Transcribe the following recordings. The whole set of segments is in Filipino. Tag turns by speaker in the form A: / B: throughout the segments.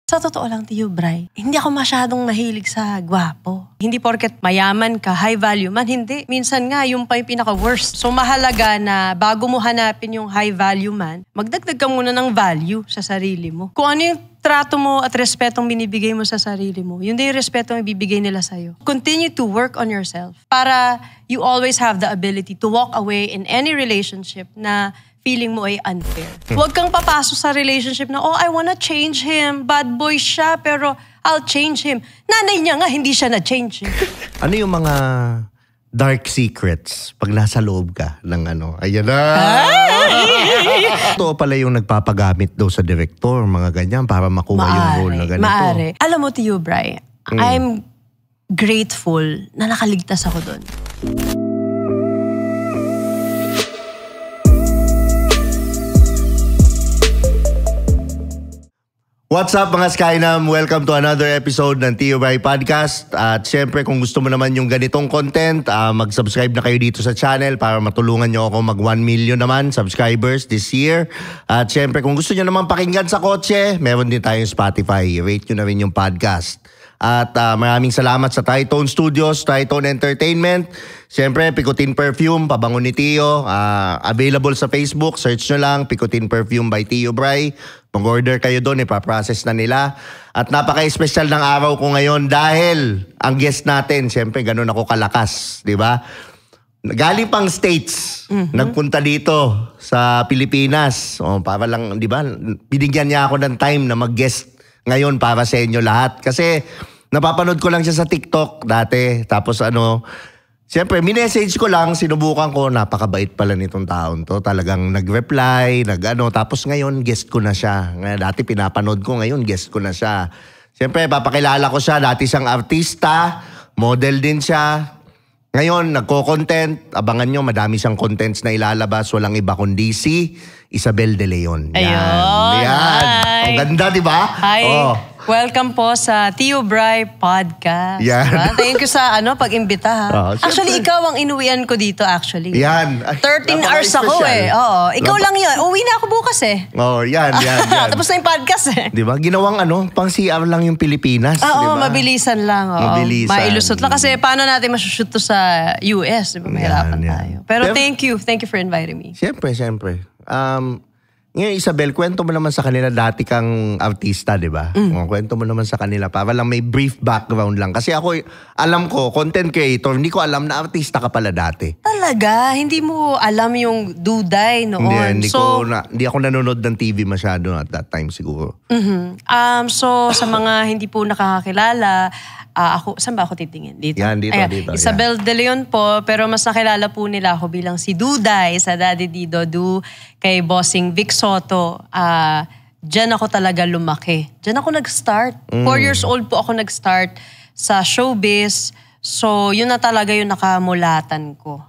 A: Sa totoo lang, Tio Bray, hindi ako masyadong mahilig sa gwapo. Hindi porket mayaman ka, high value man, hindi. Minsan nga, yung pa yung pinaka-worst. So mahalaga na bago mo hanapin yung high value man, magdagdag ka muna ng value sa sarili mo. Kung ano yung trato mo at respetong binibigay mo sa sarili mo, yun din yung respetong ibibigay nila sa'yo. Continue to work on yourself para you always have the ability to walk away in any relationship na feeling mo ay unfair. Huwag kang papasok sa relationship na, I wanna change him. Bad boy siya, pero I'll change him. Nanay niya nga, hindi siya na-change.
B: Ano yung mga dark secrets pag nasa loob ka ng ayan na. Ito pala yung nagpapagamit daw sa director, mga ganyan, para makuha yung role na ganito.
A: Maari. Alam mo, Tio Bray, I'm grateful na nakaligtas ako doon.
B: What's up mga Skynam? Welcome to another episode ng Tio Bray Podcast. At syempre kung gusto mo naman yung ganitong content, mag-subscribe na kayo dito sa channel para matulungan nyo ako mag 1 million naman subscribers this year. At syempre kung gusto nyo naman pakinggan sa kotse, meron din tayong Spotify. Rate nyo na rin yung podcast. At maraming salamat sa Tritone Studios, Tritone Entertainment. Siyempre, Picotin Perfume, pabango ni Tio. Available sa Facebook, search nyo lang, Picotin Perfume by Tio Bray. Mag-order kayo doon, ipaprocess na nila. At napaka-special ng araw ko ngayon dahil ang guest natin, siyempre, ganun ako kalakas, di ba? Galing pang States, nagpunta dito sa Pilipinas. Para lang, di ba, binigyan niya ako ng time na mag-guest ngayon para sa inyo lahat. Kasi napapanood ko lang siya sa TikTok dati. Tapos siyempre, minessage ko lang, sinubukan ko, napakabait pala nitong taon to. Talagang nag-reply, tapos ngayon, guest ko na siya. Dati pinapanood ko, ngayon, guest ko na siya. Siyempre, papakilala ko siya, dati siyang artista, model din siya. Ngayon, nagko-content. Abangan nyo, madami siyang contents na ilalabas. Walang iba kundi si Isabel De Leon.
A: Ayun.
B: Yan. Ang ganda, di ba?
A: Hi. Welcome po sa Tio Bray Podcast.
B: Yan.
A: Diba? Thank you sa pag-imbita ha. Actually, ikaw ang inuwian ko dito actually.
B: Yan.
A: 13 hours ako Oo. Ikaw lang yun. Uwi na ako bukas
B: yan.
A: Tapos na yung podcast
B: Di ba? Ginawang pang CR lang yung Pilipinas.
A: Oo,
B: diba?
A: mabilisan lang.
B: Mabilisan.
A: Mailusot lang. Kasi paano natin masushoot to sa US? Diba? Mahirapan tayo. Pero thank you. Thank you for inviting me.
B: Siyempre. Ngayon, Isabel, kwento mo naman sa kanila, dati kang artista, di ba? Kwento mo naman sa kanila, para lang may brief background lang. Kasi ako, alam ko, content creator, hindi ko alam na artista ka pala dati.
A: Talaga? Hindi mo alam yung duday noon?
B: Hindi ako nanonood ng TV masyado at that time siguro.
A: So, sa mga hindi po nakakakilala, saan ba ako titingin? Dito?
B: Yan, dito.
A: Isabel De Leon po, pero mas nakilala po nila ako bilang si Duday sa Daddy Dido kay Bossing Vic Soto. Diyan ako talaga lumaki. Diyan ako nag-start. 4 years old po ako nag-start sa showbiz. So, yun na talaga yung nakamulatan ko.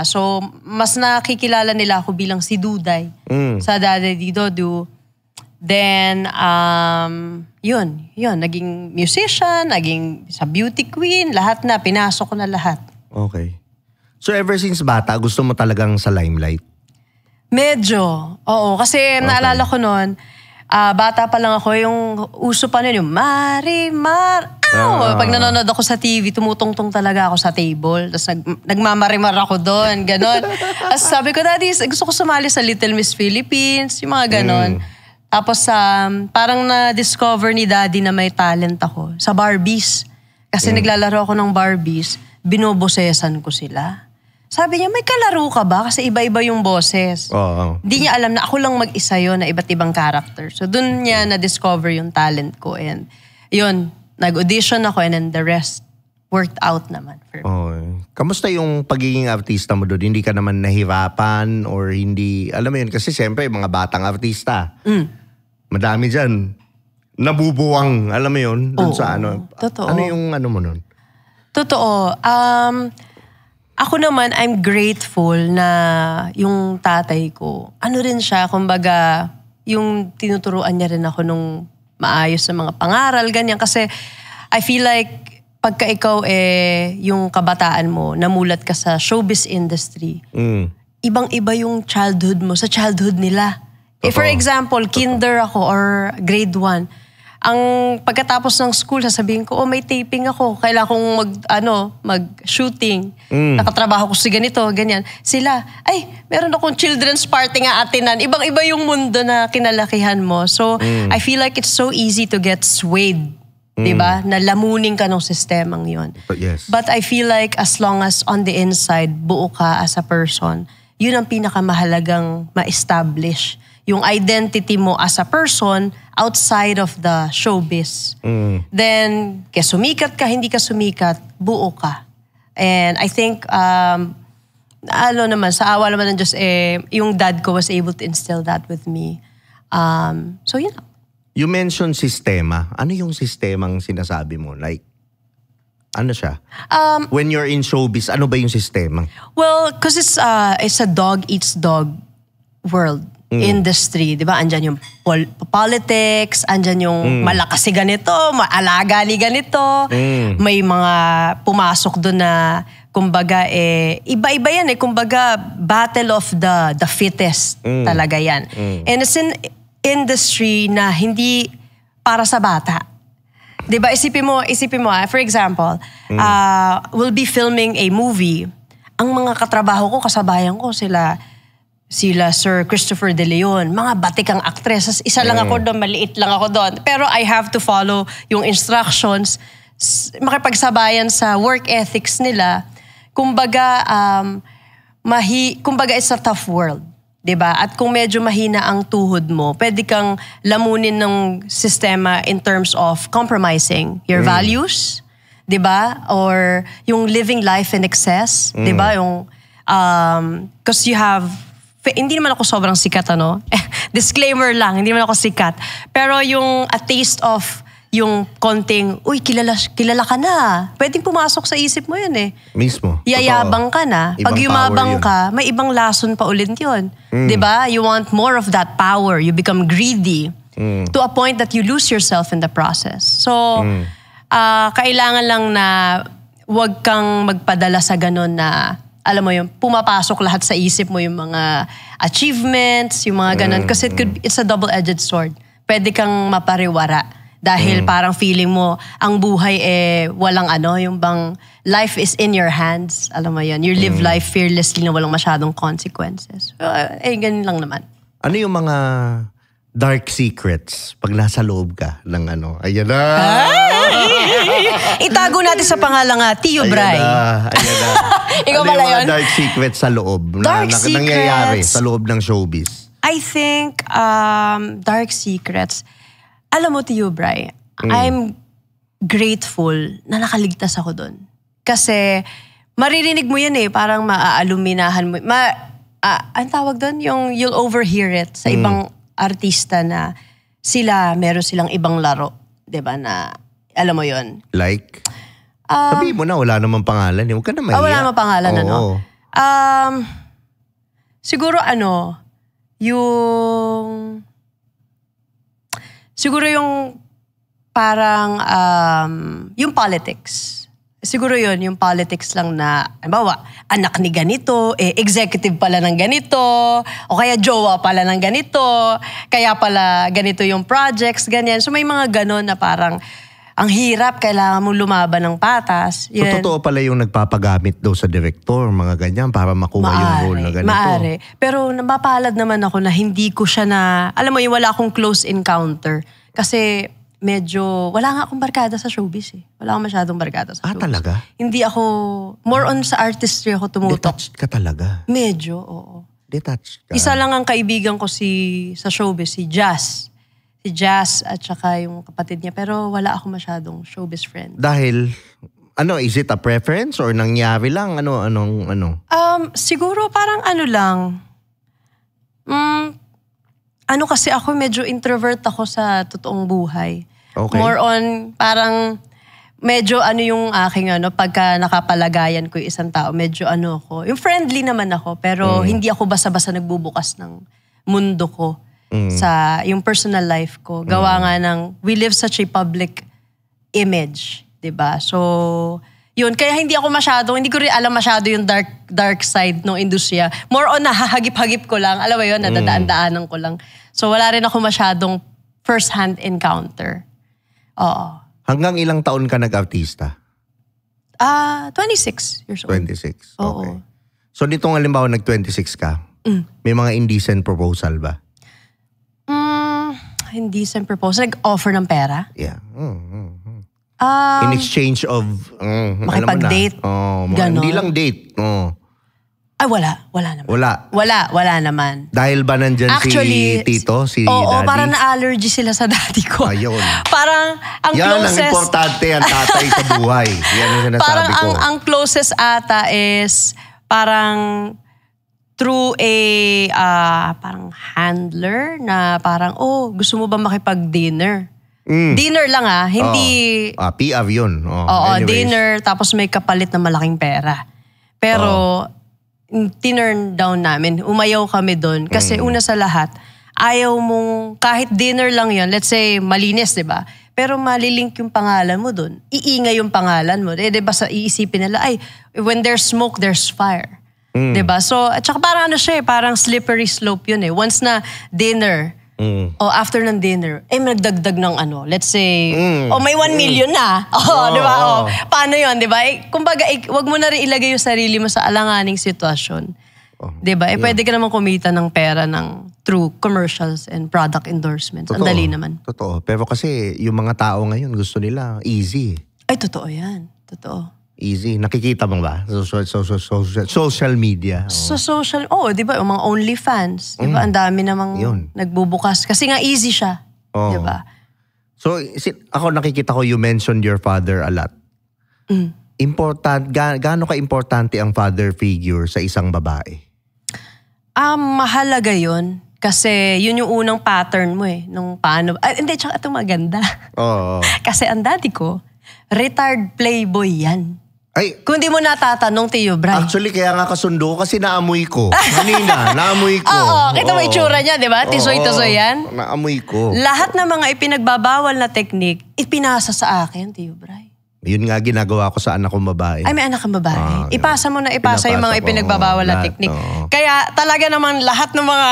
A: So, mas nakikilala nila ako bilang si Duday sa Daddy Dido. Then, yun, naging musician, naging sa beauty queen, lahat na, pinasok ko na lahat.
B: Okay. So ever since bata, gusto mo talagang sa limelight?
A: Medyo, oo. Kasi naalala ko noon, bata pa lang ako, yung uso pa nun, yung Marimar. Pag nanonood ako sa TV, tumutungtong talaga ako sa table. Tapos nagmamarimar ako doon, ganon. As sabi ko, Daddy, gusto ko sumali sa Little Miss Philippines, yung mga ganon. Tapos parang na-discover ni Daddy na may talent ako sa Barbies. Kasi naglalaro ako ng Barbies, binobosesan ko sila. Sabi niya, may kalaro ka ba? Kasi iba-iba yung boses. Hindi niya alam na ako lang mag-isa yun na iba't ibang character. So dun niya na-discover yung talent ko. And yun, nag-audition ako and then the rest worked out naman for me.
B: Kamusta yung pagiging artista mo doon? Hindi ka naman nahirapan or hindi, alam mo yun, kasi siyempre mga batang artista. Madami dyan. Nabubuwang, alam mo yun, dun sa
A: Totoo.
B: Ano yung mo nun?
A: Totoo. Ako naman, I'm grateful na yung tatay ko, rin siya, kumbaga, yung tinuturuan niya rin ako nung maayos sa mga pangaral, ganyan. Kasi I feel like pagka ikaw yung kabataan mo, namulat ka sa showbiz industry, ibang-iba yung childhood mo sa childhood nila. For example, kinder ako or grade 1, ang pagkatapos ng school, sasabihin ko, may taping ako. Kailangan kong mag-shooting. Nakatrabaho ko si ganito, ganyan. Sila, meron akong children's party nga atinan. Ibang-iba yung mundo na kinalakihan mo. So, I feel like it's so easy to get swayed. Diba? Na lamunin ka ng sistemang yun.
B: Yes.
A: But I feel like as long as on the inside, buo ka as a person, yun ang pinakamahalagang ma-establish. Yung identity mo as a person outside of the showbiz. Then, kaya sumikat ka, hindi ka sumikat, buo ka. And I think, naman, sa awa naman ng Diyos, yung dad ko was able to instill that with me. So, yun.
B: You mentioned sistema. Ano yung sistemang sinasabi mo? Like, ano siya? When you're in showbiz, ano ba yung sistema?
A: Well, because it's a dog eats dog world. Industry, di ba? Andyan yung politics, andyan yung malakas si ganito, maalaga ni ganito. May mga pumasok doon na, kumbaga, iba-iba yan kumbaga, battle of the fittest talaga yan. And it's an industry na hindi para sa bata. Di ba? Isipin mo, for example, we'll be filming a movie. Ang mga katrabaho ko, kasabayan ko, sila Sir Christopher De Leon, mga batikang actress. Isa lang ako doon, maliit lang ako doon. Pero I have to follow yung instructions, makipagsabayan sa work ethics nila. Kumbaga, kumbaga it's a tough world. Diba? At kung medyo mahina ang tuhod mo, pwede kang lamunin ng sistema in terms of compromising your values, diba? Or yung living life in excess, diba? Yung, because you have, hindi naman ako sobrang sikat, disclaimer lang, hindi naman ako sikat. Pero yung a taste of yung konting, kilala ka na. Pwedeng pumasok sa isip mo yun
B: Mismo.
A: Yayabang ka na. Pag yumabang ka, may ibang lason pa ulit yun. Diba? You want more of that power. You become greedy to a point that you lose yourself in the process. So, kailangan lang na wag kang magpadala sa ganun na alam mo yung pumapasok lahat sa isip mo yung mga achievements, yung mga ganun. Kasi it's a double-edged sword. Pwede kang mapariwara. Dahil parang feeling mo, ang buhay walang yung bang life is in your hands. Alam mo yun, you live life fearlessly na walang masyadong consequences. Ganun lang naman.
B: Ano yung mga dark secrets pag nasa loob ka ng Ayan na!
A: Itago natin sa pangalang Tio Bray.
B: Ayan na.
A: Ikaw
B: ano
A: pala
B: yung
A: yun?
B: mga dark secrets sa loob
A: Dark
B: na
A: secrets.
B: nangyayari sa loob ng showbiz?
A: I think dark secrets. Alam mo, Tio Bray, I'm grateful na nakaligtas ako doon. Kasi maririnig mo yan parang maaaluminahan mo. Ang tawag doon, yung you'll overhear it sa ibang artista na meron silang ibang laro. Diba na, alam mo yun?
B: Like? Sabihin mo na, wala namang pangalan. Huwag ka na mahiya.
A: Wala namang pangalan, siguro yung parang, yung politics. Siguro yun, yung politics lang na, halimbawa, anak ni ganito, executive pala ng ganito, o kaya jowa pala ng ganito, kaya pala ganito yung projects, ganyan. So may mga ganon na parang, ang hirap, kailangan mo lumaban ng patas.
B: So totoo pala yung nagpapagamit daw sa director, mga ganyan, para makuha yung role na ganito.
A: Maari. Pero mapalad naman ako na hindi ko siya alam mo yung wala akong close encounter. Kasi medyo, wala nga akong barkada sa showbiz Wala akong masyadong barkada sa showbiz.
B: Talaga?
A: Hindi ako, more on sa artistry ako tumutok.
B: Detached ka talaga?
A: Medyo, oo.
B: Detached ka?
A: Isa lang ang kaibigan ko sa showbiz, si Jazz. Si Jazz at saka yung kapatid niya. Pero wala ako masyadong showbiz friend.
B: Dahil, is it a preference or nangyari lang?
A: Siguro parang lang. Kasi ako medyo introvert ako sa totoong buhay.
B: Okay.
A: More on parang medyo yung aking pagka nakapalagayan ko yung isang tao, medyo ako. Yung friendly naman ako, pero hindi ako basta-basta nagbubukas ng mundo ko sa yung personal life ko. Gawa nga ng, we live such a public image, 'di ba? So, yun, kaya hindi ko rin alam masyado yung dark side ng industriya. More on nahahagip-hagip ko lang. Alam mo yun, nadadaan-daanan ko lang. So wala rin ako masyadong first-hand encounter. Oo.
B: Hanggang ilang taon ka nag-artista?
A: 26 years old.
B: 26, okay.
A: Oo.
B: So nitong halimbawa nag-26 ka, may mga indecent proposal ba?
A: Hindi sa proposal. Nag-offer ng pera.
B: Yeah. In exchange of...
A: makipag-date.
B: Ganon. Hindi lang date.
A: Ay, wala. Wala naman. Wala naman.
B: Dahil ba nandyan
A: Actually,
B: si Tito, si
A: oo,
B: Daddy?
A: parang na-allergy sila sa daddy ko.
B: Ayun.
A: Parang ang
B: yan
A: closest...
B: ang importante ang tatay sa buhay. Yan ang sinasabi
A: parang
B: ko.
A: ang closest ata is parang through a parang handler na parang, gusto mo ba makipag-dinner? Dinner lang hindi...
B: PR yun.
A: Oo, dinner, tapos may kapalit na malaking pera. Pero, tinurn down namin. Umayaw kami doon. Kasi una sa lahat, ayaw mong, kahit dinner lang yun, let's say, malinis, di ba? Pero malilink yung pangalan mo doon. Iingay yung pangalan mo. Di ba sa iisipin nila, when there's smoke, there's fire. Di ba? So, at saka parang parang slippery slope yun eh. Once na dinner, o after ng dinner, nagdagdag ng let's say, may 1 million na. Di ba? Paano yun, di ba? Kumbaga, wag mo na rin ilagay yung sarili mo sa alanganing sitwasyon. Di ba? Pwede ka naman kumita ng pera through commercials and product endorsements. Ang dali naman.
B: Totoo. Pero kasi yung mga tao ngayon gusto nila easy.
A: Ay, totoo yan. Totoo.
B: Easy. Nakikita mo ba? Social media.
A: So social, di ba? Yung mga OnlyFans. Di ba? Ang dami namang nagbubukas. Kasi nga easy siya. Di ba?
B: So, ako nakikita ko, you mentioned your father a lot. Gaano ka-importante ang father figure sa isang babae?
A: Mahalaga yun. Kasi yun yung unang pattern mo nung paano. Hindi, tsaka ito maganda. Kasi ang daddy ko, retired playboy yan. Kung di mo natatanong, Tio Bray.
B: Actually, kaya nga kasundo ko kasi naamoy ko. Kanina, naamoy ko.
A: Kita mo itsura niya, di ba? Tisoy-tisoy yan.
B: Naamoy ko.
A: Lahat ng mga ipinagbabawal na technique, ipinasa sa akin, Tio Bray.
B: Yun nga ginagawa ko sa anak kong babae.
A: May anak kang babae. Ipasa mo na yung mga ipinagbabawal na technique. Kaya talaga naman lahat ng mga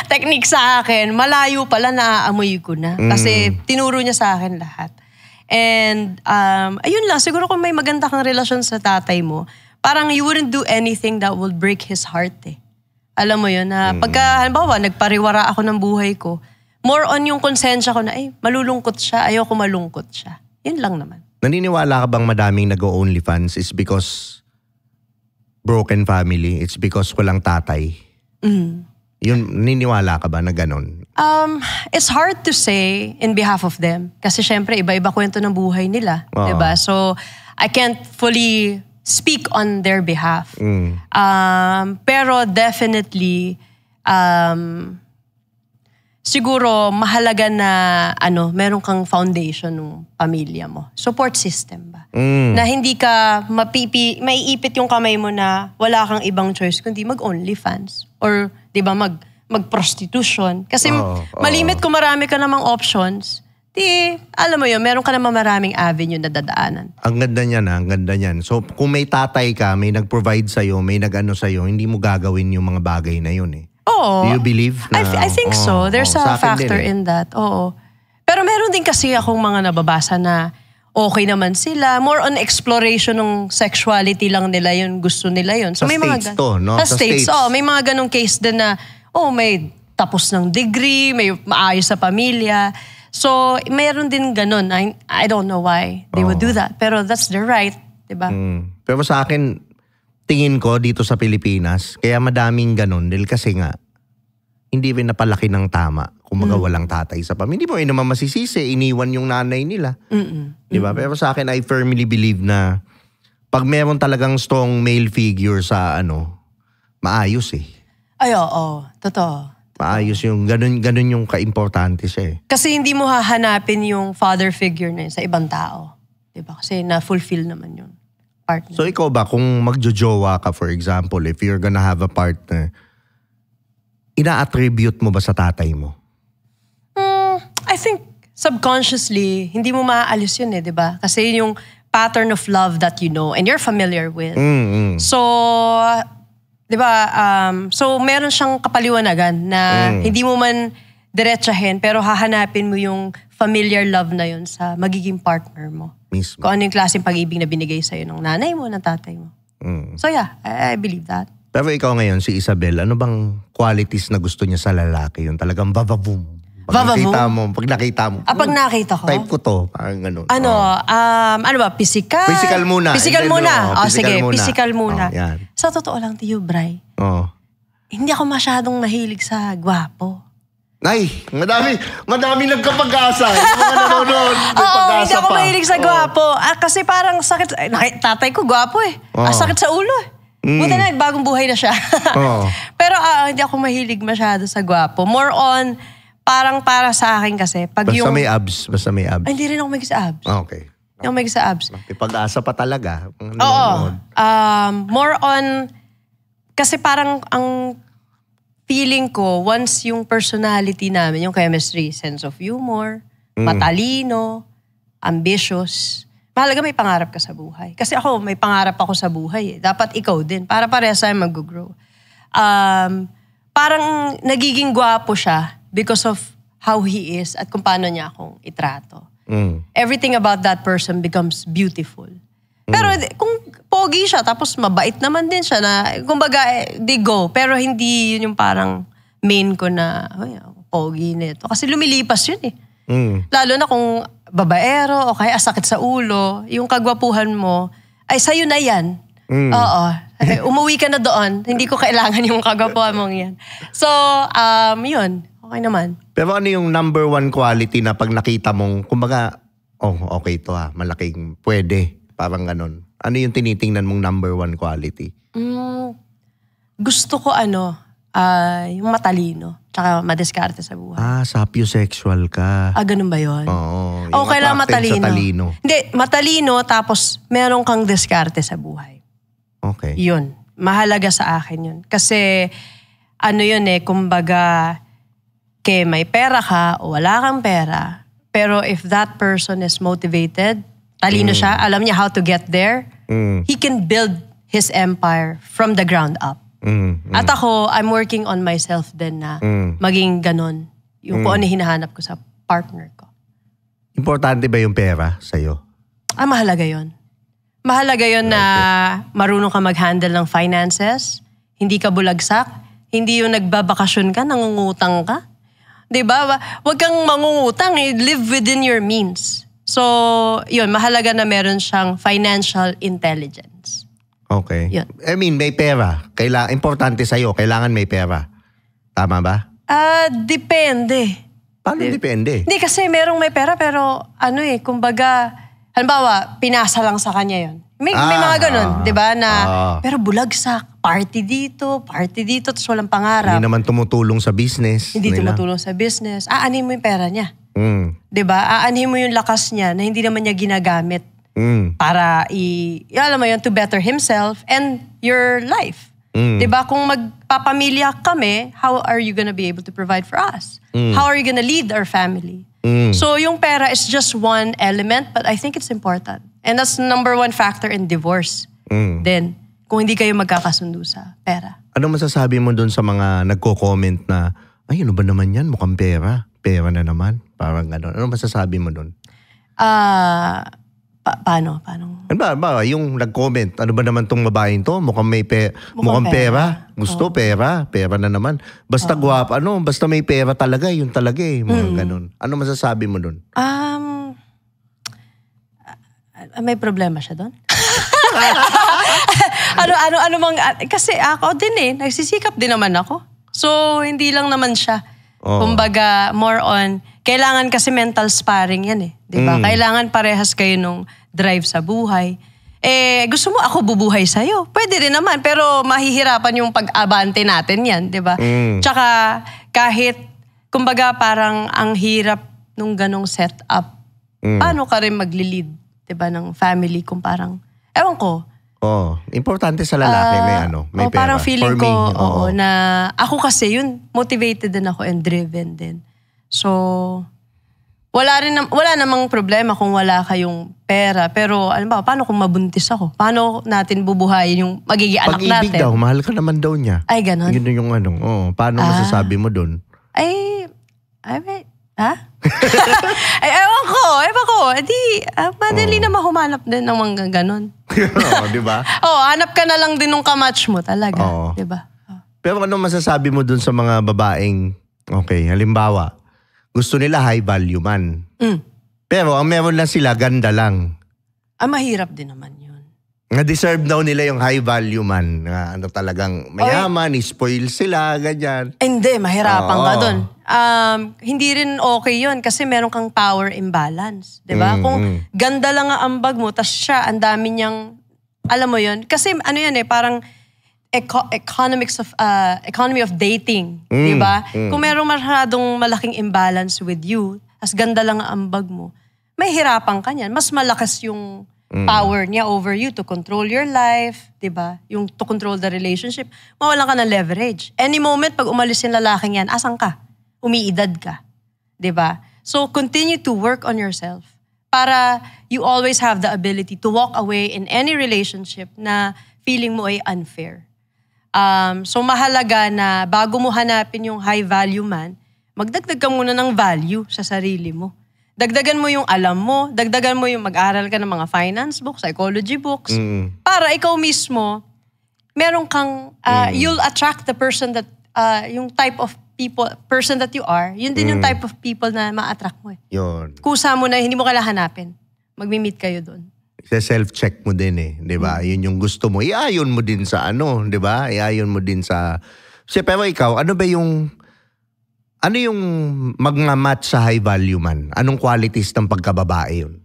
A: technique sa akin, malayo pala naaamoy ko na. Kasi tinuro niya sa akin lahat. And ayun lang, siguro kung may maganda kang relasyon sa tatay mo, parang you wouldn't do anything that would break his heart Alam mo yun, na pagka, halimbawa, nagpariwara ako ng buhay ko, more on yung konsensya ko na, malulungkot siya, ayoko malungkot siya. Yun lang naman.
B: Naniniwala ka bang madaming nag-OnlyFans is because broken family? It's because walang tatay? Yun, naniniwala ka ba na ganon?
A: It's hard to say in behalf of them. Kasi syempre, iba-iba kwento ng buhay nila. Diba? So, I can't fully speak on their behalf. Pero definitely, siguro mahalaga na meron kang foundation ng pamilya mo. Support system ba? Na hindi ka maiipit yung kamay mo na wala kang ibang choice kundi mag-OnlyFans. Or, di ba, mag-prostitution. Kasi malimit kung marami ka namang options, alam mo yun, meron ka namang maraming avenue na dadaanan.
B: Ang ganda niyan ang ganda niyan. So, kung may tatay ka, may nag-provide sa'yo, may nag-ano sa'yo, hindi mo gagawin yung mga bagay na yun Do you believe na?
A: I think so. There's a factor in that. Pero meron din kasi akong mga nababasa na okay naman sila. More on exploration ng sexuality lang nila yun. Gusto nila yun. So,
B: sa
A: may
B: States
A: mga,
B: no?
A: Sa States. May mga ganong case din na, may tapos ng degree, may maayos sa pamilya. So, meron din ganon. I don't know why they would do that. Pero that's their right. Diba?
B: Pero sa akin, tingin ko dito sa Pilipinas, kaya madaming ganon. Dahil kasi nga, hindi rin napalaki ng tama kung walang tatay sa pamilya. Hindi mo naman masisisi, iniwan yung nanay nila. Diba? Pero sa akin, I firmly believe na pag meron talagang strong male figure sa maayos
A: Totoo.
B: Maayos yung, ganun yung ka-importante siya
A: Kasi hindi mo hahanapin yung father figure na yun sa ibang tao. Diba? Kasi na-fulfill naman yun. Partner.
B: So ikaw ba, kung magjojowa ka, for example, if you're gonna have a partner, ina-attribute mo ba sa tatay mo?
A: I think subconsciously, hindi mo maaalis yun diba? Kasi yun yung pattern of love that you know and you're familiar with. So, diba, so meron siyang kapaliwanagan na hindi mo man diretsahin pero hahanapin mo yung familiar love na yun sa magiging partner mo.
B: Mismo.
A: Kung ano yung klaseng pag-ibig na binigay sa'yo ng nanay mo, ng tatay mo. So yeah, I believe that.
B: Pero ikaw ngayon, si Isabel, ano bang qualities na gusto niya sa lalaki? Yung talagang vavavoom. Pag nakita mo.
A: Pag nakita ko?
B: Type ko to. Parang gano'n.
A: Ano ba? Physical?
B: Physical muna.
A: Physical muna. Sige, physical muna.
B: Yan.
A: Sa totoo lang, Tiyo Bray, hindi ako masyadong mahilig sa gwapo.
B: Ay, madami nagkapag-asa. Yung mga nanonood,
A: hindi ako mahilig sa gwapo. Kasi parang sakit. Tatay ko gwapo eh. Sakit sa ulo eh. Buti na, bagong buhay na siya. Pero hindi ako mahilig masyado sa gwapo. More on, parang para sa akin kasi.
B: Basta may abs.
A: Ay, hindi rin ako mahilig sa abs.
B: Okay.
A: Hindi ako mahilig sa abs.
B: May pag-asa pa talaga.
A: Oo. More on, kasi parang ang feeling ko, once yung personality namin, yung chemistry, sense of humor, matalino, ambitious, mahalaga may pangarap ka sa buhay. Kasi ako, may pangarap ako sa buhay. Dapat ikaw din. Para parehas tayo mag-grow. Parang nagiging gwapo siya because of how he is at kung paano niya akong itrato. Everything about that person becomes beautiful. Pero kung pogi siya, tapos mabait naman din siya na, kumbaga, they go. Pero hindi yun yung parang main ko na, pogi nito. Kasi lumilipas yun eh. Lalo na kung babaero o kaya sakit sa ulo, yung kagwapuhan mo, ay sa'yo na yan. Oo. Umuwi ka na doon. Hindi ko kailangan yung kagwapuhan mong yan. So, yun. Okay naman.
B: Pero ano yung number one quality na pag nakita mong, kumbaga, okay to malaking pwede. Parang ganon. Ano yung tinitingnan mong number one quality?
A: Gusto ko yung matalino. Tsaka madiskarte sa buhay.
B: Sapiosexual ka.
A: Ganun ba yun?
B: Oo.
A: Kailangan matalino.
B: Sa talino.
A: Hindi, matalino tapos meron kang diskarte sa buhay.
B: Okay.
A: Yun. Mahalaga sa akin yun. Kasi kumbaga, may pera ka o wala kang pera. Pero if that person is motivated, talino siya, alam niya how to get there, he can build his empire from the ground up. At ako, I'm working on myself din na maging ganon. Yung kung ano hinahanap ko sa partner ko.
B: Importante ba yung pera sa'yo?
A: Mahalaga yun. Mahalaga yun na marunong ka mag-handle ng finances, hindi ka bulagsak, hindi yung nagbabakasyon ka, nangungutang ka. Diba? Huwag kang mangungutang, live within your means. So, yun, mahalaga na meron siyang financial intelligence.
B: Okay.
A: Yun.
B: I mean, may pera. Importante sa'yo, kailangan may pera. Tama ba?
A: Depende.
B: Paano depende?
A: Hindi, kasi merong may pera pero kumbaga, halimbawa, pinasa lang sa kanya yun. May mga ganun, di ba? Pero bulagsak, party dito, tapos walang pangarap.
B: Hindi naman tumutulong sa business.
A: Hindi tumutulong sa business. Aanin mo yung pera niya. Diba? Aanhin mo yung lakas niya na hindi naman niya ginagamit para alam mo yun, to better himself and your life. Diba? Kung magpapamilya kami, how are you gonna be able to provide for us? How are you gonna lead our family? So yung pera is just one element, but I think it's important. And that's number one factor in divorce. Then, kung hindi kayo magkakasundo sa pera.
B: Ano masasabi mo dun sa mga nagko-comment na, ay, ano ba naman yan? Mukhang pera. Pera na naman. Parang gano'n. Ano masasabi mo dun?
A: Paano?
B: Ano ba? Yung nag-comment, ano ba naman tong babaeng to? Mukhang mukhang pera. Gusto, pera. Pera na naman. Basta guwapa, basta may pera talaga, yun talaga eh. Mga gano'n. Ano masasabi mo dun?
A: May problema siya doon? Kasi ako din nagsisikap din naman ako. So, hindi lang naman siya. Kumbaga, more on, kailangan kasi mental sparring yan diba? Kailangan parehas kayo nung drive sa buhay. Gusto mo ako bubuhay sa'yo? Pwede rin naman, pero mahihirapan yung pag-abante natin yan, diba? Tsaka, kahit, kumbaga parang ang hirap nung ganong setup, paano ka rin magli-lead, diba, ng family kung parang, ewan ko.
B: Importante sa lalaki may pera.
A: Parang feeling ko, na ako kasi yun, motivated din ako and driven din. So, wala namang problema kung wala kayong pera. Pero, paano kung mabuntis ako? Paano natin bubuhayin yung magiging anak natin?
B: Pag-ibig daw, mahal ka naman daw niya.
A: Ay, ganon?
B: Yun yung paano masasabi mo dun?
A: Ha? Ay, ewan ko. Madali na mahumanap din ng mga ganon.
B: Oo, di ba?
A: Hanap ka na lang din ng kamatch mo talaga.
B: Oo.
A: Di ba?
B: Pero ano masasabi mo dun sa mga babaeng, okay, halimbawa, gusto nila high value man. Pero ang meron lang sila, ganda lang.
A: Mahirap din naman yun.
B: Na-deserve daw nila yung high value man. Na talagang mayaman, spoil sila, ganyan.
A: Hindi, mahirapan ka dun. Hindi rin okay yun kasi meron kang power imbalance. Diba? Kung ganda lang ang ambag mo, tas siya, ang dami niyang, alam mo yun. Kasi ano yan parang economy of dating. Diba? Kung merong masyadong malaking imbalance with you, as ganda lang ang ambag mo, may hirapan ka niyan. Mas malakas yung power niya over you to control your life, diba? Yung to control the relationship. Mawalan ka ng leverage. Any moment, pag umalis yung lalaking yan, asan ka? Umiidad ka. Diba? So, continue to work on yourself para you always have the ability to walk away in any relationship na feeling mo ay unfair. So, mahalaga na bago mo hanapin yung high value man, magdagdag ka muna ng value sa sarili mo. Dagdagan mo yung alam mo, dagdagan mo yung mag-aral ka ng mga finance books, psychology books, para ikaw mismo, meron kang, you'll attract the person that, yung type of person that you are, yun din yung type of people na ma-attract mo.
B: Yun.
A: Kusa mo na, hindi mo kailangan hanapin. Magmi-meet kayo doon.
B: Self-check mo din di ba? Yun yung gusto mo. Iayon mo din sa di ba? Iayon mo din sa... Pero ikaw, ano yung mag-match sa high value man? Anong qualities ng pagkababae yun?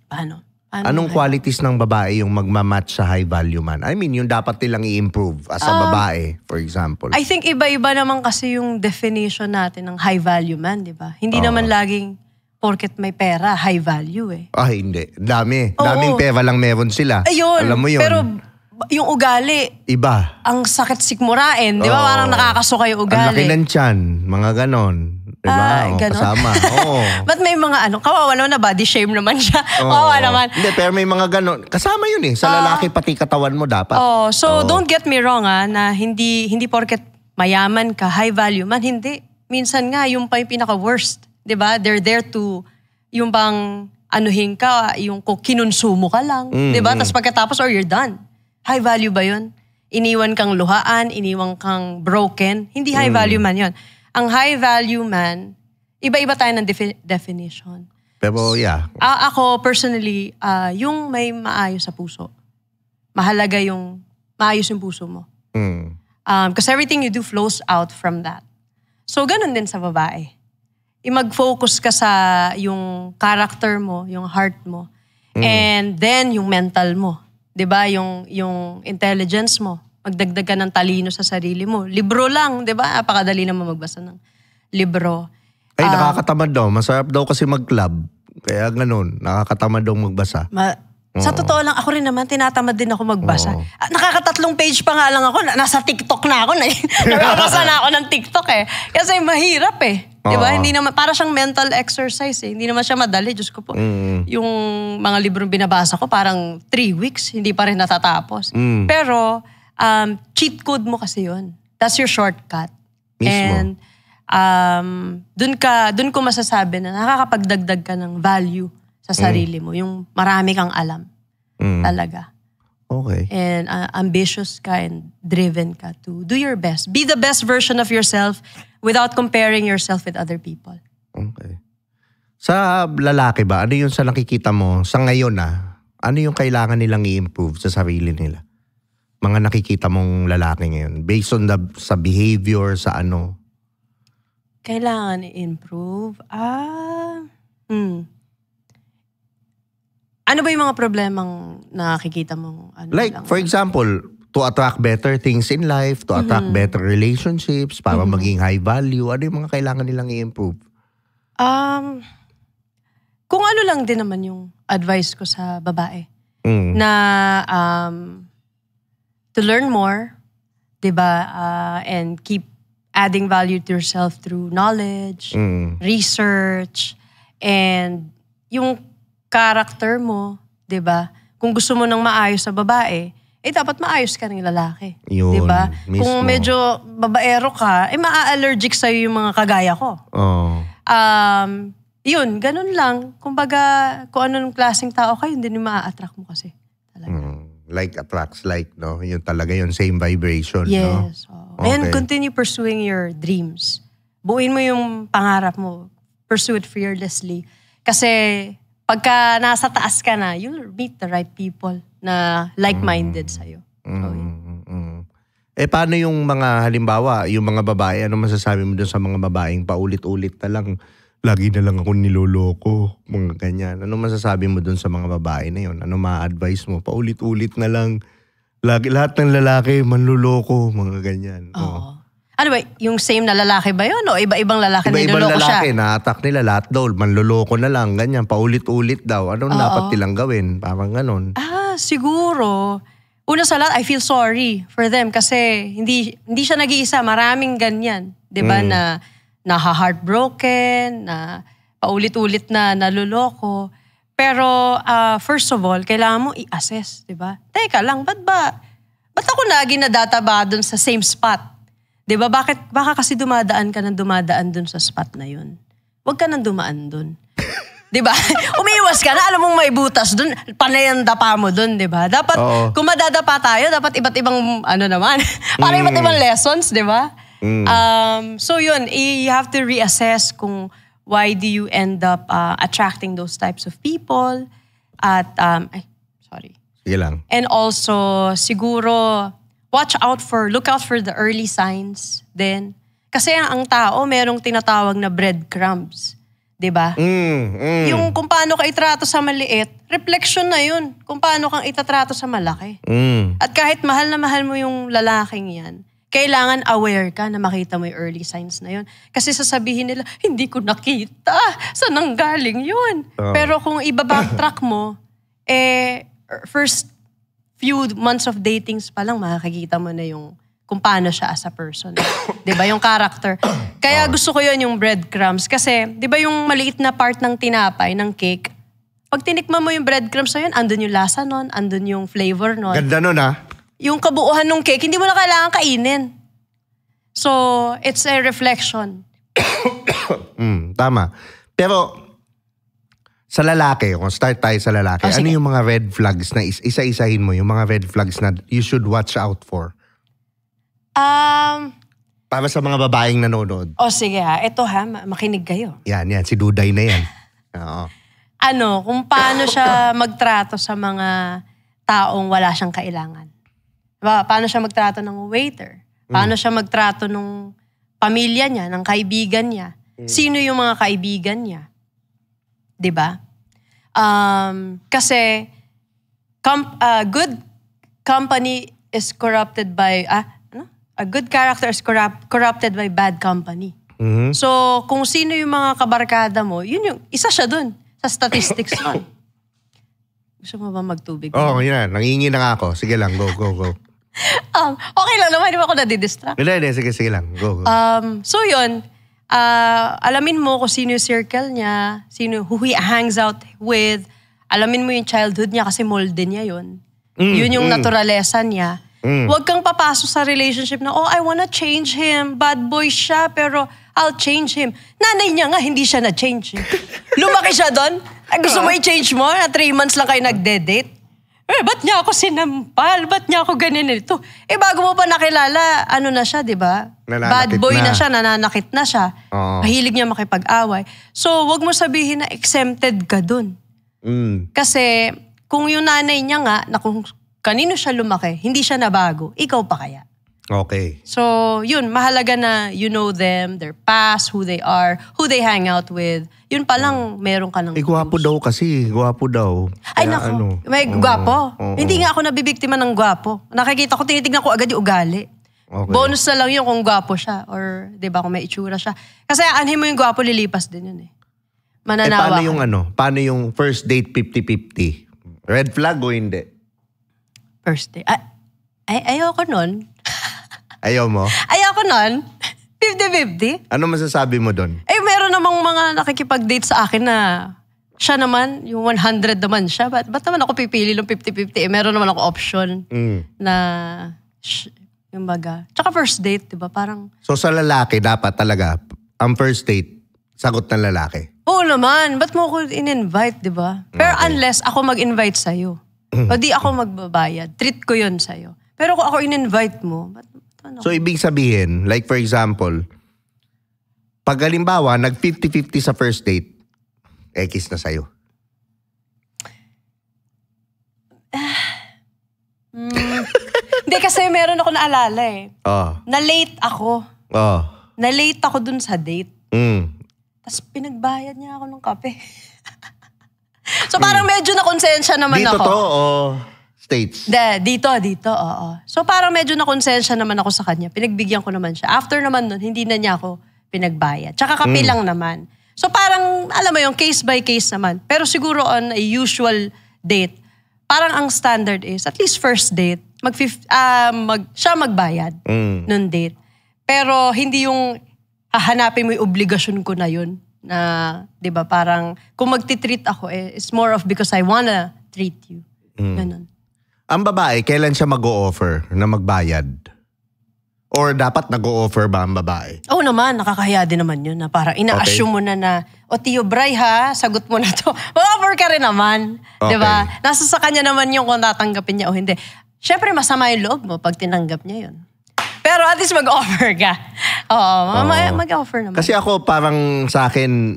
A: Paano?
B: Anong qualities ng babae yung magmamatch sa high value man? I mean, yung dapat nilang i-improve as a babae, for example.
A: I think iba-iba naman kasi yung definition natin ng high value man, di ba? Hindi naman laging porket may pera, high value
B: Hindi. Daming pera lang meron sila.
A: Ayun.
B: Alam mo yun.
A: Pero yung ugali,
B: iba.
A: Ang sakit sikmurain, di ba? Parang nakakasuka yung ugali.
B: Ang laki ng tiyan, mga ganon. Di ba? Kasama.
A: But may mga kawawa naman na body shame naman siya. Kawawa naman.
B: Hindi, pero may mga ganon. Kasama yun sa lalaki pati katawan mo dapat.
A: So don't get me wrong na hindi porket mayaman ka, high value man, hindi. Minsan nga, yung pa yung pinaka-worst. Di ba? They're there to, yung bang anuhin ka, yung kinonsumo ka lang. Di ba? Tapos pagkatapos, you're done. High value ba yun? Iniwan kang luhaan, iniwan kang broken. Hindi high value man yun. Ang high value man, iba-iba tayo ng definition.
B: Pero
A: ako personally, yung may maayos sa puso. Mahalaga yung maayos yung puso mo. Because everything you do flows out from that. So ganun din sa babae. Mag-focus ka sa yung character mo, yung heart mo. And then yung mental mo. 'Di ba? Yung intelligence mo. Magdagdag ka ng talino sa sarili mo. Libro lang, 'di ba? Napakadali naman magbasa ng libro.
B: Ay, nakakatamad daw. Masarap daw kasi mag-club. Kaya ganun, nakakatamad daw magbasa.
A: Sa totoo lang, ako rin naman, tinatamad din ako magbasa. Nakakatatlong page pa nga lang ako. Nasa TikTok na ako. Nababasa na ako ng TikTok Kasi mahirap Diba? Hindi naman, para siyang mental exercise Hindi naman siya madali. Diyos ko po. Yung mga librong binabasa ko, parang 3 weeks, hindi pa rin natatapos. Pero, cheat code mo kasi yun. That's your shortcut.
B: Mismo.
A: And, dun ko masasabi na nakakapagdagdag ka ng value sa sarili mo. Yung marami kang alam. Talaga.
B: Okay.
A: And ambitious ka and driven ka to do your best. Be the best version of yourself without comparing yourself with other people.
B: Okay. Sa lalaki ba, ano yung sa nakikita mo, sa ngayon ano yung kailangan nilang i-improve sa sarili nila? Mga nakikita mong lalaki ngayon, based on sa behavior, sa ano?
A: Kailangan i-improve? Ano ba yung mga problemang nakikita mong
B: for example, to attract better things in life, to attract better relationships, para maging high value, ano yung mga kailangan nilang i-improve?
A: Kung ano lang din naman yung advice ko sa babae. Na to learn more, diba? And keep adding value to yourself through knowledge, research, and yung character mo, 'di ba? Kung gusto mo ng maayos sa babae, dapat maayos ka ng lalaki. 'Di ba? Kung medyo babaero ka, maa-allergic sa yung mga kagaya ko. Yun, ganun lang. Kumbaga, kung anong klaseng tao ka, yun din yung maa-attract mo kasi. Talaga.
B: Like attracts like, no? Yun talaga yun, same vibration, no?
A: Yes. And continue pursuing your dreams. Buuin mo yung pangarap mo. Pursue it fearlessly. Kasi pagka nasa taas ka na, you'll meet the right people na like-minded sa'yo.
B: Paano yung mga, halimbawa, yung mga babae, ano masasabi mo dun sa mga babaeng paulit-ulit na lang, lagi na lang ako niloloko, mga ganyan. Ano masasabi mo dun sa mga babae na yun? Ano ma-advise mo? Paulit-ulit na lang, lahat ng lalaki, manluloko, mga ganyan.
A: Oo. Ano ba, yung same na lalaki ba yun? O iba-ibang lalaki niloloko siya?
B: Iba-ibang lalaki, na-attack nila lahat daw, manluloko na lang, ganyan, paulit-ulit daw. Anong dapat nilang gawin? Parang ganon.
A: Siguro, una sa lahat, I feel sorry for them kasi hindi siya nag-iisa, maraming ganyan. 'Di ba na heartbroken, na paulit-ulit na naluloko. Pero first of all, kailangan mo i-assess, 'di ba? Teka lang, ba't ako lagi nadataba doon sa same spot? 'Di ba? Baka kasi dumadaan doon sa spot na 'yun. Huwag ka nang dumaan doon. 'Di ba? Umiiwas ka na, alam mong may butas doon, panay ang dapa mo doon, 'di ba? Dapat kung madadapa tayo, dapat iba't ibang para iba't ibang lessons, 'di ba? So yun, you have to reassess kung why do you end up attracting those types of people at sorry.
B: Sige lang.
A: And also siguro look out for the early signs then. Kasi ang tao merong tinatawag na breadcrumbs, 'di ba? Yung kung paano ka itrato sa maliit, reflection na yun kung paano kang itatrato sa malaki. At kahit mahal na mahal mo yung lalaking yan, kailangan aware ka na makita mo yung early signs na yun. Kasi sasabihin nila, hindi ko nakita. Saan nanggaling yun? Pero kung iba-backtrack mo, first few months of datings pa lang, makakikita mo na yung kung paano siya as a person. Diba? Yung character. Kaya gusto ko yun yung breadcrumbs. Kasi, diba yung maliit na part ng tinapay, ng cake, pag tinikman mo yung breadcrumbs na yun, andun yung lasa nun, andun yung flavor nun.
B: Ganda nun
A: Yung kabuuhan ng cake, hindi mo na kailangan kainin. So, it's a reflection.
B: Tama. Pero, sa lalaki, kung start tayo sa lalaki, ano yung mga red flags na isa-isahin mo, yung mga red flags na you should watch out for? Para sa mga babaeng nanonood.
A: Sige ito makinig kayo.
B: Yan, si Duday na yan. Oo.
A: Kung paano siya magtrato sa mga taong wala siyang kailangan. Diba? Paano siya magtrato ng waiter? Paano siya magtrato ng pamilya niya, ng kaibigan niya? Sino yung mga kaibigan niya? Diba? Kasi good company is corrupted by a good character is corrupted by bad company. So, kung sino yung mga kabarkada mo, yun yung isa siya dun sa statistics nun. Gusto mo ba magtubig?
B: Yun na. Nangingi na nga ako. Sige lang, go.
A: Okay lang naman, di ba ako nadidistract?
B: Hindi, sige lang, go.
A: So yun, alamin mo kung sino yung circle niya, who he hangs out with, alamin mo yung childhood niya kasi molded niya yun. Yun yung naturalesa niya. Huwag kang papasok sa relationship na, I wanna change him, bad boy siya, pero I'll change him. Nanay niya nga, hindi siya na-change. Lumaki siya doon. Gusto mo i-change mo na 3 months lang kayo nagde-date? Ba't niya ako sinampal? Ba't niya ako ganyan ito? Bago mo pa nakilala, na siya, di ba? Bad boy na siya, nananakit na siya. Mahilig niya makipag-away. So, wag mo sabihin na exempted ka dun. Kasi, kung yung nanay niya nga, na kung kanino siya lumaki, hindi siya nabago, ikaw pa kaya?
B: Okay.
A: So, yun, mahalaga na you know them, their past, who they are, who they hang out with. Yun pa lang, meron ka ng
B: gwapo daw kasi. Gwapo daw.
A: Ay, naku. May gwapo. Hindi nga ako nabibiktima ng gwapo. Nakikita ko, tinitignan ko agad yung ugali. Okay. Bonus na lang yun kung gwapo siya. Or, di ba, kung may itsura siya. Kasi aanhin mo yung gwapo, lilipas din yun Mananawa
B: paano yung paano yung first date 50-50? Red flag o hindi?
A: First date? Ayoko nun.
B: Ayaw mo?
A: Ayoko nun. 50-50.
B: Ano masasabi mo doon?
A: Meron namang mga nakikipag-date sa akin na siya naman, yung 100 naman siya. Ba't naman ako pipili ng 50-50? Meron naman ako option na yung baga. Tsaka first date, di ba? Parang...
B: So sa lalaki, dapat talaga, ang first date, sagot ng lalaki.
A: Oo naman. Ba't mo ako in-invite, di ba? Pero unless ako mag-invite sa'yo. O di ako magbabayad. Treat ko yun sa'yo. Pero kung ako in-invite mo, ano?
B: So, ibig sabihin, like for example, pag halimbawa, nag 50-50 sa first date, X na sa'yo.
A: Hindi, kasi meron ako naalala eh. Na-late ako. Na-late ako dun sa date. Tapos pinagbayad niya ako ng kape. So parang medyo na-konsensya naman
B: dito
A: ako.
B: Dito to o States?
A: Dito, oo. So parang medyo na-konsensya naman ako sa kanya. Pinagbigyan ko naman siya. After naman nun, hindi na niya ako pinagbayad. Tsaka kape lang naman. So parang, alam mo yung case by case naman. Pero siguro on a usual date, parang ang standard is, at least first date, siya magbayad nung date. Pero hindi yung hahanapin mo yung obligasyon ko na yun. Na, di ba, parang kung magtitreat ako, it's more of because I wanna treat you. Ganun.
B: Ang babae, kailan siya mag-o-offer na magbayad? Or dapat nag-o-offer ba ang babae?
A: Oo naman, nakakahiya din naman yun na parang ina-assume mo na, o Tio Bray ha, sagot mo na to. Mag-offer ka rin naman. Di ba? Nasa sa kanya naman yung kung tatanggapin niya o hindi. Siyempre, masama yung loob mo pag tinanggap niya yun. Pero at least mag-offer ka. Oo, mag-offer naman.
B: Kasi ako parang sa akin,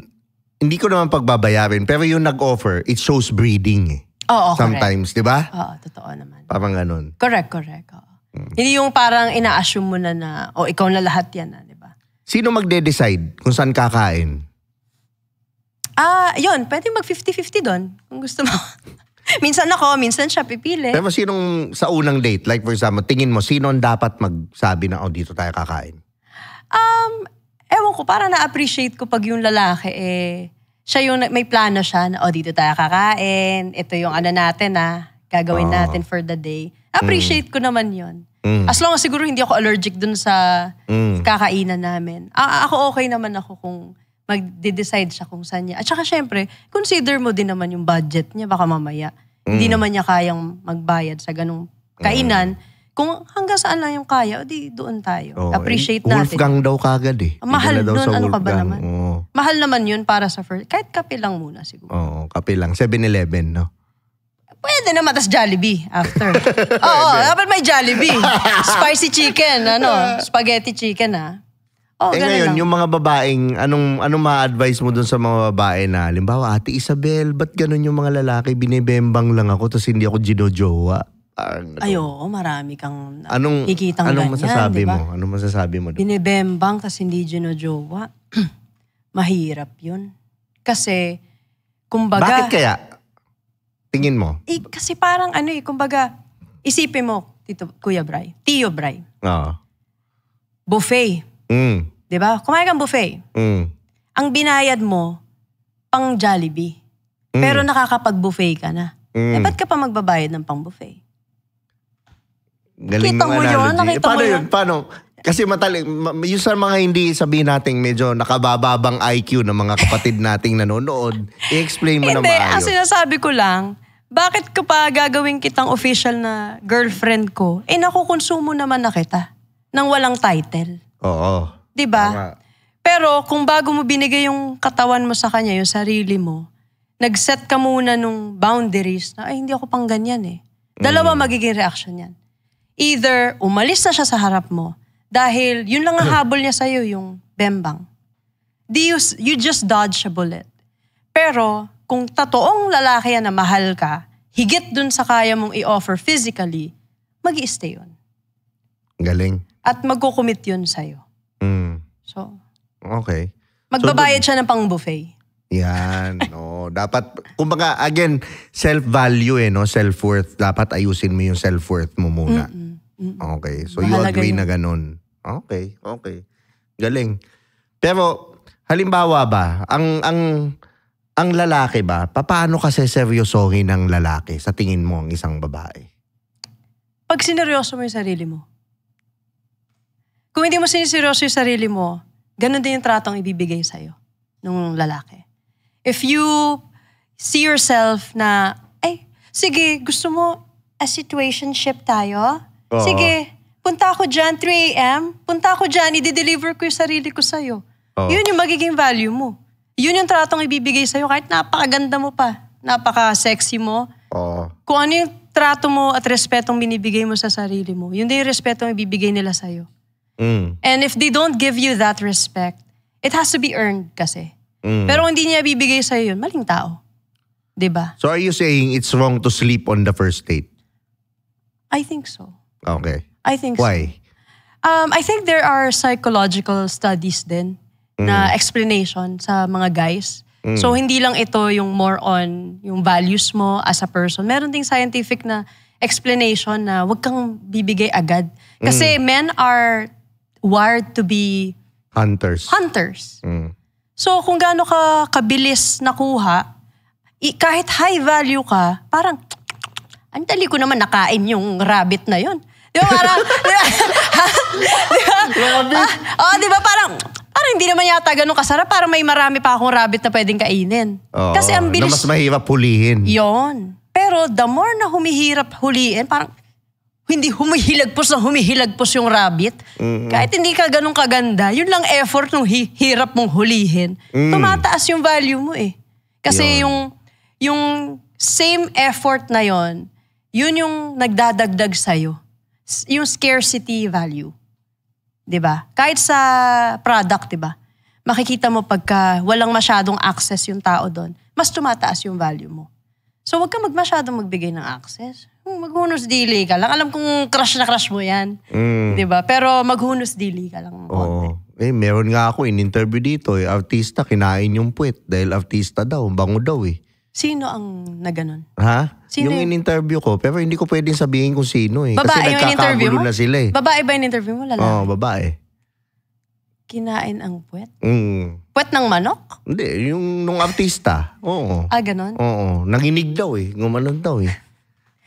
B: hindi ko naman pagbabayarin. Pero yung nag-offer, it shows breeding eh.
A: Oo,
B: sometimes, di ba?
A: Oo, totoo naman.
B: Parang ganun.
A: Correct. Oo. Hindi yung parang ina-assume mo na ikaw na lahat yan na, di ba?
B: Sino magde-decide kung saan kakain?
A: Yun, pwede mag 50-50 doon kung gusto mo. Minsan ako, minsan siya pipili.
B: Pero sinong sa unang date, like for example, tingin mo, sino ang dapat magsabi na, dito tayo kakain?
A: Ewan ko, parang na-appreciate ko pag yung lalaki, siya yung may plano siya na, dito tayo kakain, ito yung natin gagawin natin for the day. Appreciate ko naman yun. As long as siguro hindi ako allergic dun sa kakainan namin. Ako okay naman ako kung mag-decide siya kung saan niya. At saka syempre, consider mo din naman yung budget niya. Baka mamaya, hindi naman niya kayang magbayad sa ganung kainan. Kung hanggang saan lang yung kaya, di doon tayo. Appreciate natin.
B: Wolfgang daw kagad eh.
A: Mahal nun, ano ka ba naman?
B: Oo.
A: Mahal naman yun para sa first. Kahit kape lang muna siguro.
B: Oo, kape lang. 7-Eleven, no?
A: Pwede naman, tas Jollibee after. Oo, dapat may Jollibee. Spicy chicken, spaghetti chicken
B: ngayon,
A: lang.
B: yung mga babaeng, anong ma-advise mo dun sa mga babae na, halimbawa, Ate Isabel, ba't ganun yung mga lalaki, binibembang lang ako, tas hindi ako ginojowa?
A: Oo, marami kang
B: ganyan,
A: ikitang ganyan,
B: masasabi
A: diba?
B: mo? Anong masasabi mo doon?
A: Binibembang, tas hindi ginojowa. Mahirap yun. Kasi, kumbaga...
B: Bakit kaya? Tingin mo?
A: Kasi parang kumbaga, isipin mo, Kuya Bray, Tio Bray.
B: Oo.
A: Buffet. Diba? Kumain kang buffet. Ang binayad mo, pang Jollibee. Pero nakakapag-buffet ka na. Ba't ka pa magbabayad ng pang buffet?
B: Galing
A: Kita mo yun? Nakita mo yun?
B: Paano? Kasi yung sa mga hindi sabihin natin medyo nakabababang IQ ng mga kapatid nating nanonood, i-explain mo na maayos.
A: Hindi, ang sinasabi ko lang, bakit ko pa gagawin kitang official na girlfriend ko? Nakukonsumo naman na kita nang walang title.
B: Oo.
A: Diba? Pero kung bago mo binigay yung katawan mo sa kanya, yung sarili mo, nag-set ka muna nung boundaries na, hindi ako pang ganyan eh. Dalawa magiging reaction yan. Either umalis na siya sa harap mo dahil yun lang ang habol niya sa'yo, yung bembang. You just dodge a bullet. Pero kung totoong lalaki yan na mahal ka, higit dun sa kaya mong i-offer physically, mag-i-stay yun.
B: Galing.
A: At magkukumit yun sa'yo. So,
B: okay.
A: Magbabayad siya ng pang-buffet.
B: Yan. Dapat, kumbaga, again, self-value self-worth. Dapat ayusin mo yung self-worth mo muna. Okay. So,
A: Mahalaga
B: you agree
A: yun.
B: na ganun. Okay. Galing. Pero, halimbawa ba, ang lalaki ba, paano kasi seryosohin ng lalaki sa tingin mo ang isang babae?
A: Pag sineryoso mo yung sarili mo. Kung hindi mo siniseryoso yung sarili mo, ganun din yung tratong ibibigay sa'yo ng lalaki. If you see yourself na, sige, gusto mo a situationship tayo? Sige, punta ako dyan, 3 a.m. Punta ako dyan, i-deliver ko yung sarili ko sa'yo. Yun yung magiging value mo. Yun yung tratong ibibigay sa'yo kahit napakaganda mo pa. Napaka-sexy mo.
B: Oo.
A: Kung ano yung trato mo at respetong binibigay mo sa sarili mo, yun din yung respetong ibibigay nila sa'yo. And if they don't give you that respect, it has to be earned kasi. Pero hindi niya bibigay sa'yo yun, maling tao. Diba?
B: So are you saying it's wrong to sleep on the first date?
A: I think so.
B: Okay.
A: I think so.
B: Why?
A: I think there are psychological studies din na explanation sa mga guys. So hindi lang ito yung more on yung values mo as a person. Meron ding scientific na explanation na wag kang bibigay agad. Kasi men are wired to be
B: Hunters.
A: So kung gaano ka kabilis nakuha, kahit high value ka, parang ang dali ko naman nakain yung rabbit na yon. Di ba parang, di ba parang hindi naman yata ganun kasarap. Parang may marami pa akong rabbit na pwedeng kainin. Kasi ang bilis.
B: Na mas mahirap hulihin.
A: Yon. Pero the more na humihirap huliin, parang hindi humihilagpos yung rabbit. Kahit hindi ka ganun kaganda, yun lang effort ng hirap mong hulihin. Tumataas yung value mo eh. Kasi yung same effort na yun yung nagdadagdag sa'yo. Yung scarcity value. 'Di ba? Kahit sa product, 'di ba? Makikita mo pagka walang masyadong access yung tao doon, mas tumataas yung value mo. So wag ka masyadong magbigay ng access. Maghunos dili ka lang. Alam kong crush na crush mo 'yan. 'Di ba? Pero maghunos dili ka lang ng konti.
B: Meron nga ako in-interview dito, artista kinain yung puwet dahil artista daw, bango daw eh.
A: Sino ang naganon?
B: Ha?
A: Sino
B: yung in-interview ko, pero hindi ko pwedeng sabihin kung sino eh.
A: Babae
B: kasi
A: yung in-interview mo?
B: Na sila eh.
A: Babae ba yung in-interview mo? Lalaki?
B: Oo, babae.
A: Kinain ang puwet? Puwet ng manok?
B: Hindi, yung nung artista. Oo.
A: Ganon?
B: Oo, nanginig daw eh. Gumanon daw eh.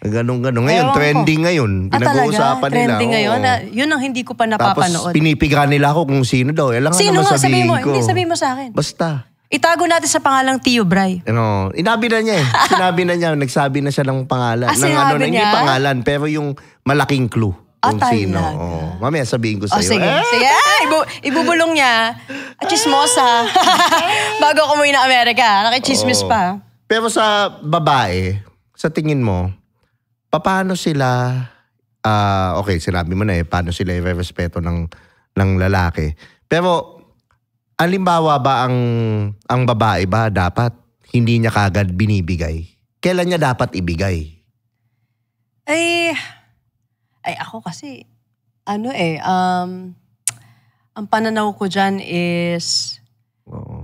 B: Ganon. Ngayon, trending ngayon. Pinag-uusapan nila.
A: Trending ngayon? Yun ang hindi ko pa napapanood.
B: Tapos pinipiga nila ako kung sino daw. Alam
A: sino nga? Sabihin mo.
B: Ko.
A: Hindi, sabihin mo sa akin.
B: Basta.
A: Itago natin sa pangalang Tio Bray.
B: Inabi na niya eh. Sinabi na niya. Nagsabi na siya ng pangalan.
A: Sinabi niya?
B: Hindi pangalan, pero yung malaking clue. Kung sino. Mamaya sabihin ko sa'yo.
A: Sige. Ibubulong niya. Chismosa. Bago ako umuwi na Amerika. Nakichismis pa.
B: Pero sa babae, sa tingin mo, paano sila, okay, sinabi mo na eh, paano sila i-respeto ng lalaki. Pero, halimbawa ba ang babae ba dapat hindi niya kagad binibigay? Kailan niya dapat ibigay?
A: Ay ako kasi, ang pananaw ko dyan is,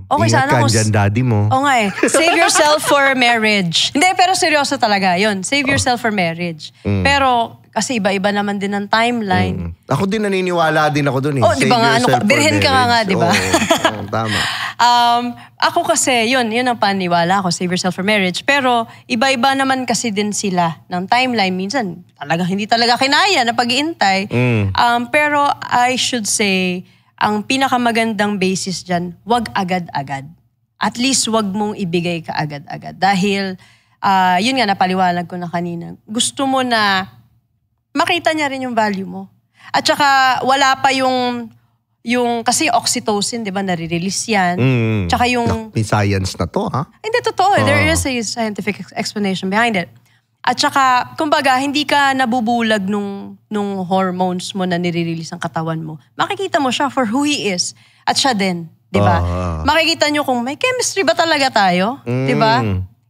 A: okay,
B: ingat
A: sana
B: ka dyan, daddy mo.
A: Oo nga eh. Save yourself for marriage. Hindi, pero seryoso talaga. Yun, save yourself for marriage. Pero, kasi iba-iba naman din ang timeline.
B: Ako din naniniwala din ako dun eh.
A: Di ba nga, birhen ka nga, di ba?
B: Tama.
A: Ako kasi, yun ang paniwala ko, save yourself for marriage. Pero, iba-iba naman kasi din sila ng timeline. Minsan, hindi talaga kinaya na pag-iintay. Pero, I should say, ang pinakamagandang basis dyan, wag agad-agad. At least, wag mong ibigay ka agad-agad. Dahil, yun nga, napaliwalag ko na kanina. Gusto mo na makita niya rin yung value mo. At saka, wala pa yung kasi oxytocin, di ba, nare-release yan. Tsaka yung...
B: May science na to, ha?
A: Hindi, totoo. There is a scientific explanation behind it. At saka, kumbaga, hindi ka nabubulag nung hormones mo na nire-release ang katawan mo. Makikita mo siya for who he is. At siya din, di ba? Makikita nyo kung may chemistry ba talaga tayo, di ba?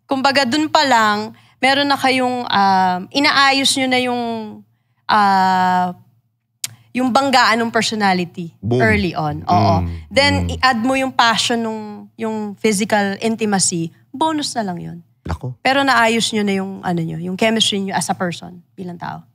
A: Kumbaga, dun pa lang, meron na kayong, inaayos nyo na yung banggaan ng personality. Boom. Early on. Oo. Then, i-add mo yung passion yung physical intimacy, bonus na lang yun.
B: Ako.
A: Pero naayos nyo na yung chemistry nyo as a person, bilang tao.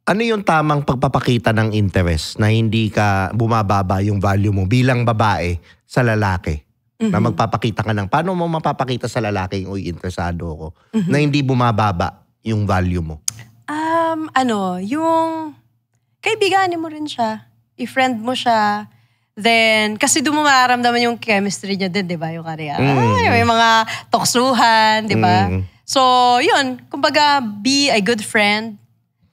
B: Ano yung tamang pagpapakita ng interest na hindi ka bumababa yung value mo bilang babae sa lalaki? Na magpapakita ka ng, paano mo mapapakita sa lalaki yung interesado ko na hindi bumababa yung value mo?
A: Yung kaibiganin mo rin siya. I-friend mo siya. Then, kasi doon mo mararamdaman yung chemistry niya din, di ba? Yung karya. May mga toksuhan, di ba? So, yun. Kumbaga, be a good friend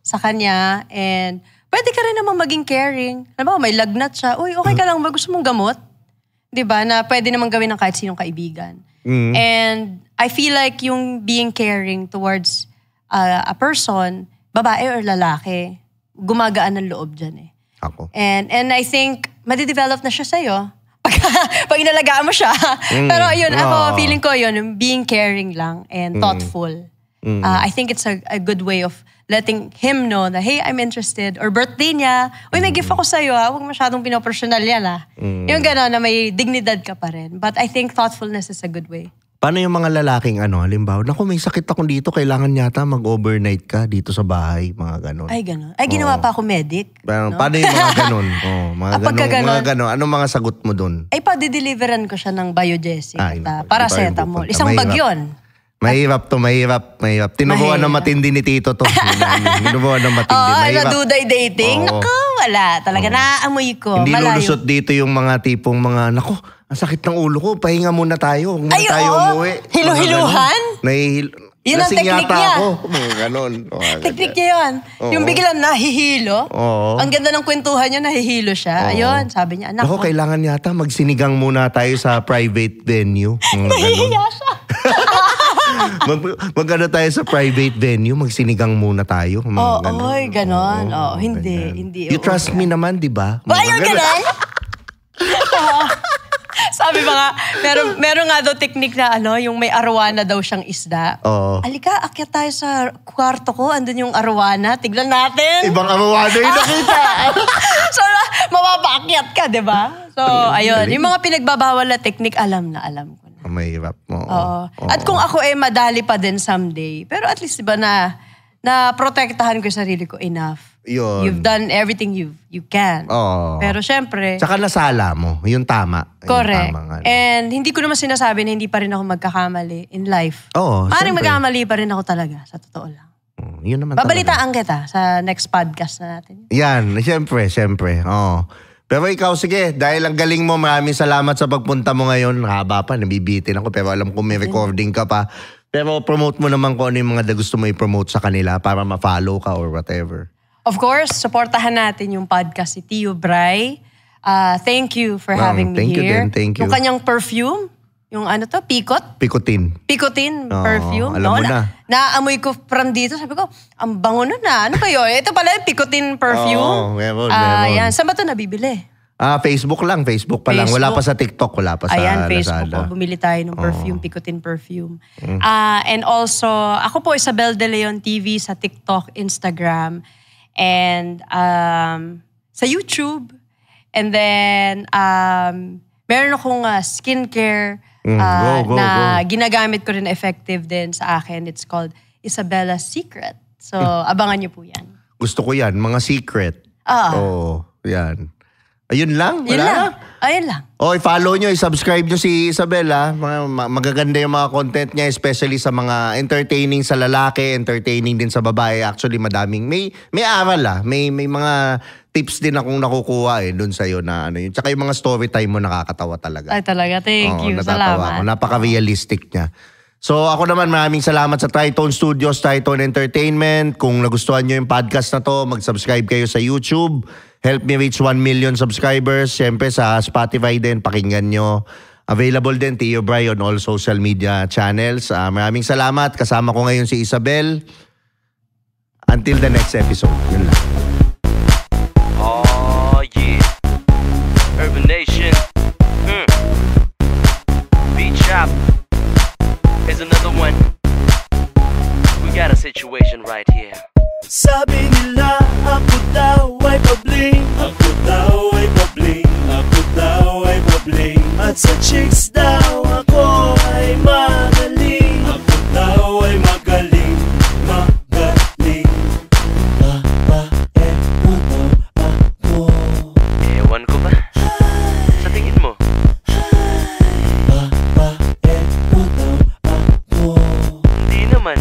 A: sa kanya. And, pwede ka rin naman maging caring. Alam mo, may lagnat siya. Uy, okay ka lang ba? Gusto mong gamot? 'Di ba? Na pwede naman gawin ng kahit sinong kaibigan. And I feel like yung being caring towards a person, babae or lalaki, gumagaan ng loob dyan eh.
B: Ako.
A: And I think, madidevelop na siya sa'yo. Pag inalagaan mo siya. Pero yun, ako, feeling ko yun, yung being caring lang and thoughtful. I think it's a good way of letting him know that, hey, I'm interested. Or birthday niya, uy, may gift ako sa'yo ha. Huwag masyadong pinoporsyonal yan ha. Yung gano'n na may dignidad ka pa rin. But I think thoughtfulness is a good way.
B: Paano yung mga lalaking halimbawa, naku, may sakit ako dito, kailangan yata mag-overnight ka dito sa bahay, mga ganon.
A: Ay, ganon. Ay, ginawa pa ako medic.
B: No? Paano yung mga ganon? Mga ganon. Anong mga sagot mo dun?
A: Ay, pa-deliveran ko siya ng Biogesic at paracetamol. Isang
B: Mahirap.
A: bag yun.
B: Mahirap. Tinubuan ng matindi ni Tito to. Tinubuan ng matindi. Mahirap.
A: Naduday dating. Naku, wala. Talaga, naaamoy ko.
B: Hindi
A: malayo.
B: lulusot dito yung mga tipong mga, naku, ang sakit ng ulo ko, pahinga muna tayo. Huwag muna tayo umuwi.
A: Hilu-hiluhan? Yun ang teknik niya.
B: Ako. Mga ganon.
A: Teknik niya yun. Yung biglang nahihilo. Ang ganda ng kwentuhan niya, nahihilo siya. Ayun, sabi niya, anak
B: ko. Kailangan yata magsinigang muna tayo sa private venue.
A: Nahihiya siya.
B: Magkano tayo sa private venue, magsinigang muna tayo.
A: Oy, ganon. Hindi.
B: You trust me naman, di ba?
A: Ayun, ganon. Sabi ba nga, meron nga daw teknik na yung may arwana daw siyang isda. Alika, akyat tayo sa kwarto ko, andun yung arwana, tignan natin.
B: Ibang arwana yung nakita.
A: So, mapapaakyat ka, di ba? So, ayun. Yung mga pinagbabawal na teknik, alam ko na.
B: Mahirap mo.
A: At kung ako madali pa din someday, pero at least, di ba na protektahan ko yung sarili ko enough.
B: Yun.
A: You've done everything you can. Pero syempre...
B: Tsaka nasala mo. Yung tama.
A: Correct.
B: Yung tama,
A: And hindi ko naman sinasabi na hindi pa rin ako magkakamali in life. Maaaring magkakamali pa rin ako talaga, sa totoo lang.
B: Yun naman
A: babalitaan kita sa next podcast na natin.
B: Yan. Siyempre. Pero ikaw, sige, dahil ang galing mo, maraming salamat sa pagpunta mo ngayon. Haba pa, nabibitin ako, pero alam ko may recording ka pa. Pero promote mo naman kung ano yung mga gusto mo i-promote sa kanila para ma-follow ka or whatever.
A: Of course, supportahan natin yung podcast si Tio Bray. Thank you for having me here.
B: Thank you.
A: Yung kanyang perfume, yung Pikot?
B: Picotin
A: Perfume.
B: Alam mo na.
A: Naamoy ko from dito. Sabi ko, ang bango nun na. Ano ba yun? Ito pala yung Picotin perfume.
B: Meron.
A: Yan. Saan ba ito nabibili?
B: Facebook lang. Facebook pa lang. Wala pa sa TikTok. Wala pa sa
A: Facebook.
B: Lazada.
A: Bumili tayo ng perfume, Picotin perfume. And also, ako po Isabel De Leon TV sa TikTok, Instagram, and sa YouTube. And then, meron akong skincare na ginagamit ko rin effective din sa akin. It's called Isabella's Secret. So, abangan niyo po yan.
B: Gusto ko yan. Mga secret. Yan. Ayun lang?
A: Ayun lang.
B: I-follow nyo, i-subscribe nyo si Isabella. Magaganda yung mga content niya, especially sa mga entertaining sa lalaki, entertaining din sa babae. Actually, madaming, may aral May mga tips din akong nakukuha doon sa'yo na yun. Tsaka yung mga story time mo nakakatawa talaga.
A: Ay talaga, thank you. Salamat.
B: Napaka-realistic niya. So ako naman maraming salamat sa Tritone Studios, Tritone Entertainment. Kung nagustuhan nyo yung podcast na to, mag-subscribe kayo sa YouTube. Help me reach 1 million subscribers. Siyempre sa Spotify din, pakinggan nyo. Available din, Tio Bray on all social media channels. Maraming salamat. Kasama ko ngayon si Isabel. Until the next episode. Yun lang.
C: Oh yeah. Urban Nation. Beat Shop. Here's another one. We got a situation right here.
D: Sabi nila ako daw ay pabling. Ako daw ay pabling. Ako daw ay pabling. At sa chicks daw ako ay magaling. Ako daw ay magaling. Magaling. Babae mo daw ako.
C: Ewan ko ba? Sa tingin mo?
D: Babae mo daw ako.
C: Hindi naman.